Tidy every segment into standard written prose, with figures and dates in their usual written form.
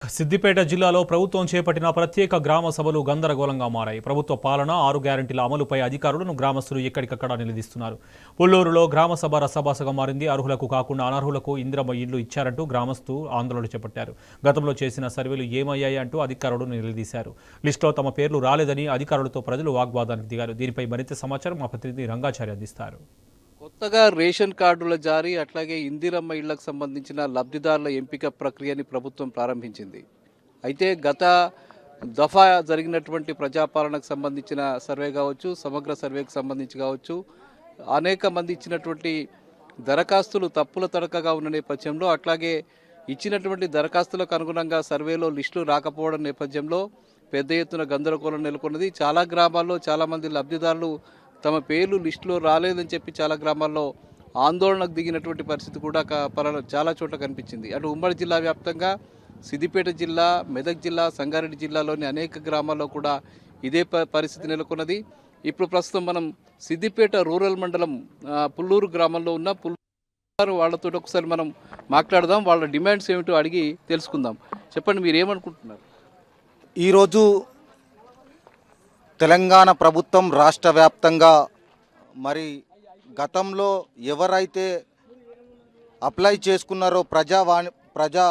సిద్దిపేట జిల్లాలో ప్రభుత్వం చేపట్టిన ప్రత్యేక గ్రామ సభలు గందరగోళంగా మారాయి. ప్రభుత్వ పాలన 6 గ్యారెంటీల అమలుపై అధికారులను గ్రామస్తులు ఎక్కడికక్కడ నిలదీస్తున్నారు. పుల్లూరులో గ్రామ సభ రసభాసగా మారింది. అర్హులకు కాకుండా అనర్హులకు ఇందిరమ్మ ఇళ్లు ఇచ్చారంటూ గ్రామస్తులు ఆందోళన చేపట్టారు. గతంలో చేసిన సర్వేలు ఏమయ్యాయి అంటూ అధికారులు నిలదీశారు. లిస్టులో తమ పేర్లు రాలేదని అధికారులతో ప్రజలు వాగ్వాదానికి దిగారు. దీనిపై మరింత సమాచారం మా ప్రతినిధి రంగాచారి అందిస్తారు. కొత్తగా రేషన్ కార్డుల జారీ అట్లాగే ఇందిరమ్మ ఇళ్లకు సంబంధించిన లబ్ధిదారుల ఎంపిక ప్రక్రియని ప్రభుత్వం ప్రారంభించింది. అయితే గత దఫా జరిగినటువంటి ప్రజాపాలనకు సంబంధించిన సర్వే కావచ్చు, సమగ్ర సర్వేకు సంబంధించి కావచ్చు, అనేక మంది ఇచ్చినటువంటి దరఖాస్తులు తప్పుల తడకగా ఉన్న నేపథ్యంలో, అట్లాగే ఇచ్చినటువంటి దరఖాస్తులకు అనుగుణంగా సర్వేలో లిస్టులు రాకపోవడం నేపథ్యంలో పెద్ద ఎత్తున గందరగోళం నెలకొన్నది. చాలా గ్రామాల్లో చాలామంది లబ్ధిదారులు తమ పేర్లు లిస్టులో రాలేదని చెప్పి చాలా గ్రామాల్లో ఆందోళనకు దిగినటువంటి పరిస్థితి కూడా చాలా చోట్ల కనిపించింది. అటు ఉమ్మడి జిల్లా వ్యాప్తంగా సిద్దిపేట జిల్లా, మెదక్ జిల్లా, సంగారెడ్డి జిల్లాలోని అనేక గ్రామాల్లో కూడా ఇదే పరిస్థితి నెలకొన్నది. ఇప్పుడు ప్రస్తుతం మనం సిద్దిపేట రూరల్ మండలం పుల్లూరు గ్రామంలో ఉన్న పుల్లూరు వాళ్ళతో ఒకసారి మనం మాట్లాడదాం. వాళ్ళ డిమాండ్స్ ఏమిటో అడిగి తెలుసుకుందాం. చెప్పండి, మీరు ఏమనుకుంటున్నారు? ఈరోజు తెలంగాణ ప్రభుత్వం రాష్ట్ర వ్యాప్తంగా మరి గతంలో ఎవరైతే అప్లై చేసుకున్నారో ప్రజా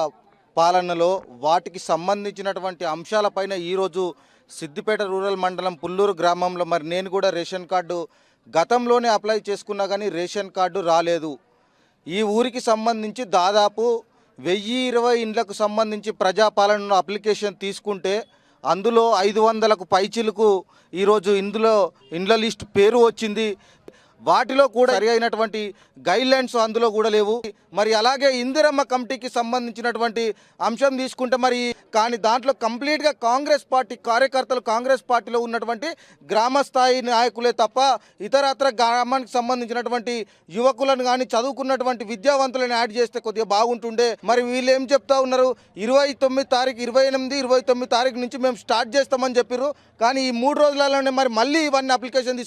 పాలనలో వాటికి సంబంధించినటువంటి అంశాలపైన ఈరోజు సిద్దిపేట రూరల్ మండలం పుల్లూరు గ్రామంలో మరి నేను కూడా రేషన్ కార్డు గతంలోనే అప్లై చేసుకున్నా కానీ రేషన్ కార్డు రాలేదు. ఈ ఊరికి సంబంధించి దాదాపు 1020 ఇండ్లకు సంబంధించి ప్రజాపాలనలో అప్లికేషన్ తీసుకుంటే అందులో 500కు పైచిలకు ఈరోజు ఇండ్ల లిస్ట్ పేరు వచ్చింది. వాటిలో కూడా సరి అయినటువంటి గైడ్లైన్స్ అందులో కూడా లేవు. మరి అలాగే ఇందిరమ్మ కమిటీకి సంబంధించినటువంటి అంశం తీసుకుంటే మరి కానీ దాంట్లో కంప్లీట్గా కాంగ్రెస్ పార్టీ కార్యకర్తలు, కాంగ్రెస్ పార్టీలో ఉన్నటువంటి గ్రామ స్థాయి నాయకులే తప్ప ఇతరత్ర గ్రామానికి సంబంధించినటువంటి యువకులను కానీ చదువుకున్నటువంటి విద్యావంతులను యాడ్ చేస్తే కొద్దిగా బాగుంటుండే. మరి వీళ్ళు ఏం చెప్తా ఉన్నారు, 29 తారీఖు 28, 29 తారీఖు నుంచి మేము స్టార్ట్ చేస్తామని చెప్పారు. కానీ ఈ 3 రోజులలోనే మరి మళ్ళీ ఇవన్నీ అప్లికేషన్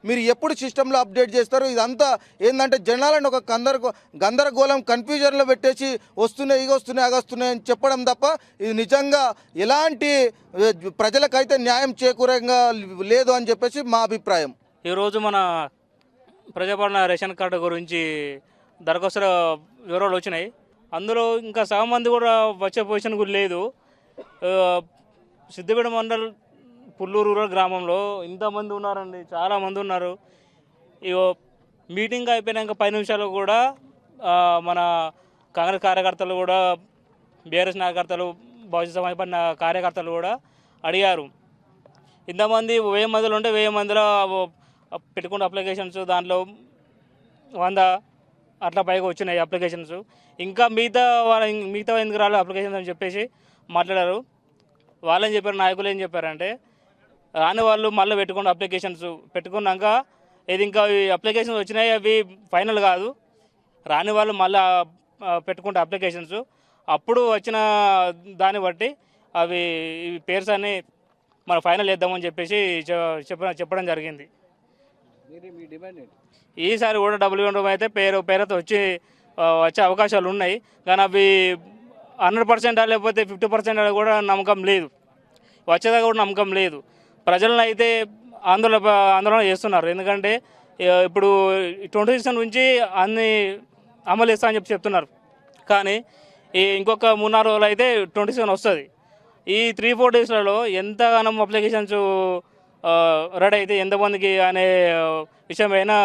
మీరు ఎప్పుడు సిస్టంలో అప్డేట్ చేస్తారు? ఇదంతా ఏంటంటే జనాలను ఒక గందరగోళం కన్ఫ్యూజన్లో పెట్టేసి వస్తున్నాయి, ఇవి వస్తున్నాయి, అవి వస్తున్నాయి అని చెప్పడం తప్ప ఇది నిజంగా ఎలాంటి ప్రజలకైతే న్యాయం చేకూరంగా లేదు అని చెప్పేసి మా అభిప్రాయం. ఈరోజు మన ప్రజాపాలన రేషన్ కార్డు గురించి దరఖాస్తుల వివరాలు వచ్చినాయి. అందులో ఇంకా సగం మంది కూడా వచ్చే పొజిషన్ కూడా లేదు. సిద్దిపేట మండల్ పుల్లూరు రూరల్ గ్రామంలో ఇంతమంది ఉన్నారండి, చాలామంది ఉన్నారు. ఇగో మీటింగ్ అయిపోయినాక 10 నిమిషాలు కూడా మన కాంగ్రెస్ కార్యకర్తలు కూడా, బీఆర్ఎస్ నాయకర్తలు, భవిష్యత్ సమాజపడిన కార్యకర్తలు కూడా అడిగారు. ఇంతమంది 1000 మందిలో ఉంటే 1000 మందిలో పెట్టుకున్న అప్లికేషన్స్ దాంట్లో 100 అట్లా పైగా వచ్చినాయి అప్లికేషన్స్. ఇంకా మిగతా ఎందుకు రాలేదు అప్లికేషన్స్ అని చెప్పేసి మాట్లాడారు. వాళ్ళని చెప్పారు, నాయకులు ఏం చెప్పారంటే రాని వాళ్ళు మళ్ళీ పెట్టుకున్న అప్లికేషన్స్ పెట్టుకున్నాక ఇది ఇంకా అప్లికేషన్స్ వచ్చినాయి, అవి ఫైనల్ కాదు. రాని వాళ్ళు మళ్ళీ పెట్టుకుంటే అప్లికేషన్స్ అప్పుడు వచ్చిన దాన్ని బట్టి అవి పేర్స్ అన్ని మనం ఫైనల్ చేద్దామని చెప్పేసి చెప్పడం జరిగింది. ఈసారి కూడా డబ్బులు ఇవ్వడం అయితే పేరుతో వచ్చే అవకాశాలు ఉన్నాయి. కానీ అవి 100% లేకపోతే 50% కూడా నమ్మకం లేదు, వచ్చేదాకా కూడా నమ్మకం లేదు. ప్రజలను అయితే ఆందోళన చేస్తున్నారు. ఎందుకంటే ఇప్పుడు 26 నుంచి అన్ని అమలు చేస్తా అని చెప్తున్నారు. కానీ ఇంకొక 3-4 రోజులు అయితే 27 వస్తుంది. ఈ 3-4 డేస్లలో ఎంతగానో అప్లికేషన్స్ రెడీ అయితే ఎంతమందికి అనే విషయమైనా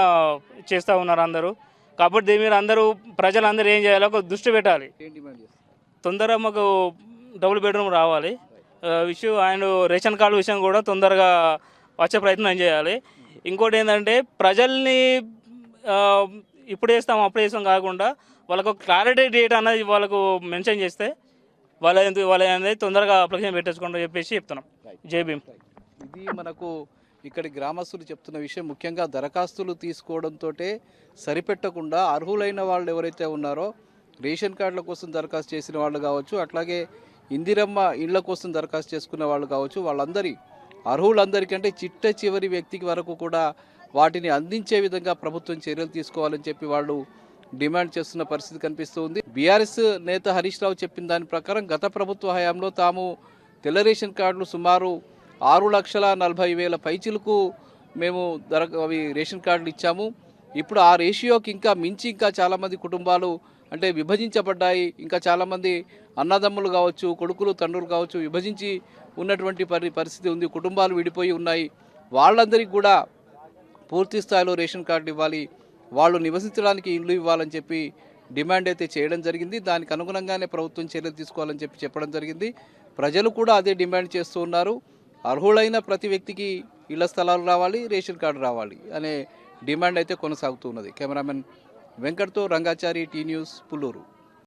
చేస్తూ ఉన్నారు అందరూ. కాబట్టి దీని మీద ప్రజలందరూ ఏం చేయాలో ఒక దృష్టి పెట్టాలి. తొందరగా మాకు డబుల్ బెడ్రూమ్ రావాలి విషయం, అండ్ రేషన్ కార్డు విషయం కూడా తొందరగా వచ్చే ప్రయత్నం చేయాలి. ఇంకోటి ఏంటంటే ప్రజల్ని ఇప్పుడు చేస్తాం అప్పుడు చేస్తాం కాకుండా వాళ్ళకు క్లారిటీ డేట్ అనేది వాళ్ళకు మెన్షన్ చేస్తే వాళ్ళ అనేది తొందరగా అప్లికేషన్ పెట్టేసుకుంటూ చెప్పేసి చెప్తున్నాం. జై భీమ్. ఇది మనకు ఇక్కడి గ్రామస్తులు చెప్తున్న విషయం. ముఖ్యంగా దరఖాస్తులు తీసుకోవడంతో సరిపెట్టకుండా అర్హులైన వాళ్ళు ఎవరైతే ఉన్నారో రేషన్ కార్డుల కోసం దరఖాస్తు చేసిన వాళ్ళు కావచ్చు, అట్లాగే ఇందిరమ్మ ఇళ్ల కోసం దరఖాస్తు చేసుకున్న వాళ్ళు కావచ్చు, అర్హులందరికంటే చిట్ట చివరి వ్యక్తికి వరకు కూడా వాటిని అందించే విధంగా ప్రభుత్వం చర్యలు తీసుకోవాలని చెప్పి వాళ్ళు డిమాండ్ చేస్తున్న పరిస్థితి కనిపిస్తుంది. బీఆర్ఎస్ నేత హరీష్ రావు చెప్పిన దాని ప్రకారం గత ప్రభుత్వ హయాంలో తాము తెల్ల రేషన్ కార్డులు సుమారు 6,40,000 పైచిలకు మేము అవి రేషన్ కార్డులు ఇచ్చాము. ఇప్పుడు ఆ రేషియోకి ఇంకా మించి ఇంకా చాలామంది కుటుంబాలు అంటే విభజించబడ్డాయి. ఇంకా చాలామంది అన్నదమ్ములు కావచ్చు, కొడుకులు తండ్రులు కావచ్చు, విభజించి ఉన్నటువంటి పరిస్థితి ఉంది. కుటుంబాలు విడిపోయి ఉన్నాయి. వాళ్ళందరికీ కూడా పూర్తి స్థాయిలో రేషన్ కార్డు ఇవ్వాలి, వాళ్ళు నివసించడానికి ఇల్లు ఇవ్వాలని చెప్పి డిమాండ్ అయితే చేయడం జరిగింది. దానికి అనుగుణంగానే ప్రభుత్వం చర్యలు తీసుకోవాలని చెప్పడం జరిగింది. ప్రజలు కూడా అదే డిమాండ్ చేస్తూ ఉన్నారు. అర్హులైన ప్రతి వ్యక్తికి ఇళ్ల స్థలాలు రావాలి, రేషన్ కార్డు రావాలి అనే డిమాండ్ అయితే కొనసాగుతున్నది. కెమెరామెన్ వెంకట్తో రంగాచారి, టీ న్యూస్, పుల్లూరు.